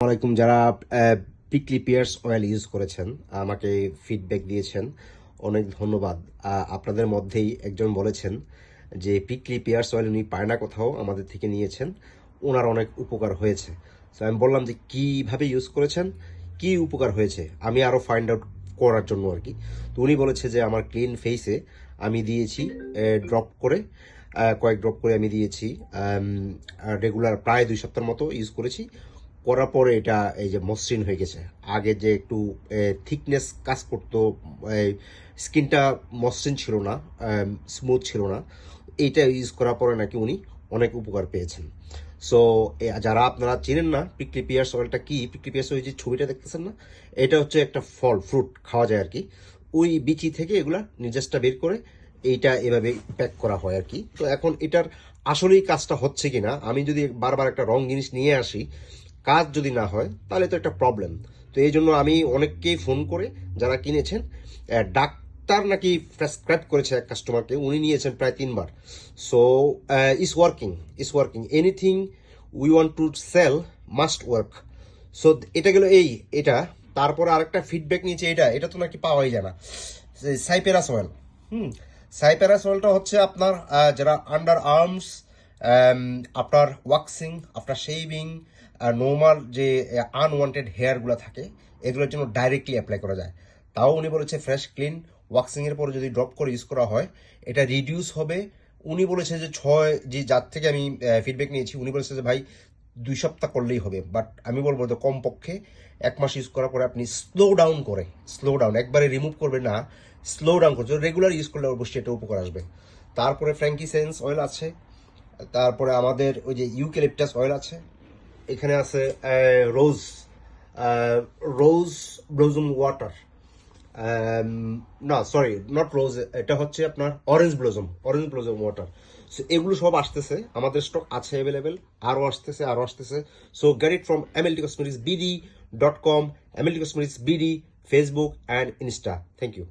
আলাইকুম। যারা prickly pears oil use করেছেন আমাকে ফিডব্যাক দিয়েছেন, অনেক ধন্যবাদ। আপনাদের মধ্যেই একজন বলেছেন যে প্রিকলি পিয়ার্স অয়েল উনি পায় না কোথাও, আমাদের থেকে নিয়েছেন, ওনার অনেক উপকার হয়েছে। তো আমি বললাম যে কীভাবে ইউজ করেছেন, কি উপকার হয়েছে, আমি আরও ফাইন্ড আউট করার জন্য আর কি। তো উনি বলেছে যে আমার ক্লিন ফেসে আমি দিয়েছি ড্রপ করে, কয়েক ড্রপ করে আমি দিয়েছি, রেগুলার প্রায় 2 সপ্তাহের মতো ইউজ করেছি। করার পরে এটা এই যে মসৃণ হয়ে গেছে। আগে যে একটু থিকনেস কাজ করতো, স্কিনটা মসৃণ ছিল না, স্মুথ ছিল না, এইটা ইউজ করার পরে নাকি উনি অনেক উপকার পেয়েছেন। সো যারা আপনারা চেনেন না প্রিকলি পিয়ার্স অয়েলটা কি, প্রিকলি পিয়ার্স অয়েল যে ছবিটা দেখতেছেন না, এটা হচ্ছে একটা ফল, ফ্রুট খাওয়া যায় আর কি। ওই বিচি থেকে এগুলা নির্যাসটা বের করে এইটা এভাবে প্যাক করা হয় আর কি। তো এখন এটার আসলেই কাজটা হচ্ছে কিনা, আমি যদি বারবার একটা রং জিনিস নিয়ে আসি, কাজ যদি না হয় তাহলে তো একটা প্রবলেম। তো এই জন্য আমি অনেককেই ফোন করে যারা কিনেছেন, ডাক্তার নাকি প্রেসক্রাইব করেছে এক কাস্টমারকে, উনি নিয়েছেন প্রায় 3 বার। So is working anything we want to sell must work. So এটা গেল এটা। তারপরে আরেকটা ফিডব্যাক নিয়েছে, এটা তো নাকি পাওয়াই যায় না, সাইপেরাস অয়েল। সাইপেরাস অয়েলটা হচ্ছে আপনার যারা আন্ডার আর্মস, আপনার ওয়াক্সিং, আফটার শেভিং, নর্মাল যে আনওয়ান্টেড হেয়ারগুলো থাকে, এগুলোর জন্য ডাইরেক্টলি অ্যাপ্লাই করা যায়। তাও উনি বলেছে ফ্রেশ ক্লিন ওয়াক্সিংয়ের পরে যদি ড্রপ করে ইউজ করা হয় এটা রিডিউস হবে। উনি বলেছে যে যার থেকে আমি ফিডব্যাক নিয়েছি, উনি বলেছে যে ভাই 2 সপ্তাহ করলেই হবে। বাট আমি বলবো যে কমপক্ষে 1 মাস ইউজ করার পরে আপনি স্লো ডাউন একবারে রিমুভ করবে না, স্লো ডাউন করছে, রেগুলার ইউজ করলে অবশ্যই এটা উপকার আসবে। তারপরে ফ্র্যাঙ্কিসেন্স অয়েল আছে, তারপরে আমাদের ওই যে ইউক্যালিপটাস অয়েল আছে, এখানে আছে রোজ রোজ ব্লজম ওয়াটার, না সরি নট রোজ, এটা হচ্ছে আপনার অরেঞ্জ ব্লজম ওয়াটার। সো এগুলো সব আসতেছে, আমাদের স্টক আছে অ্যাভেলেবেল, আরও আসতেছে। So get it from MLT Cosmetics BD.com, MLT Cosmetics BD, Facebook and Insta. Thank you.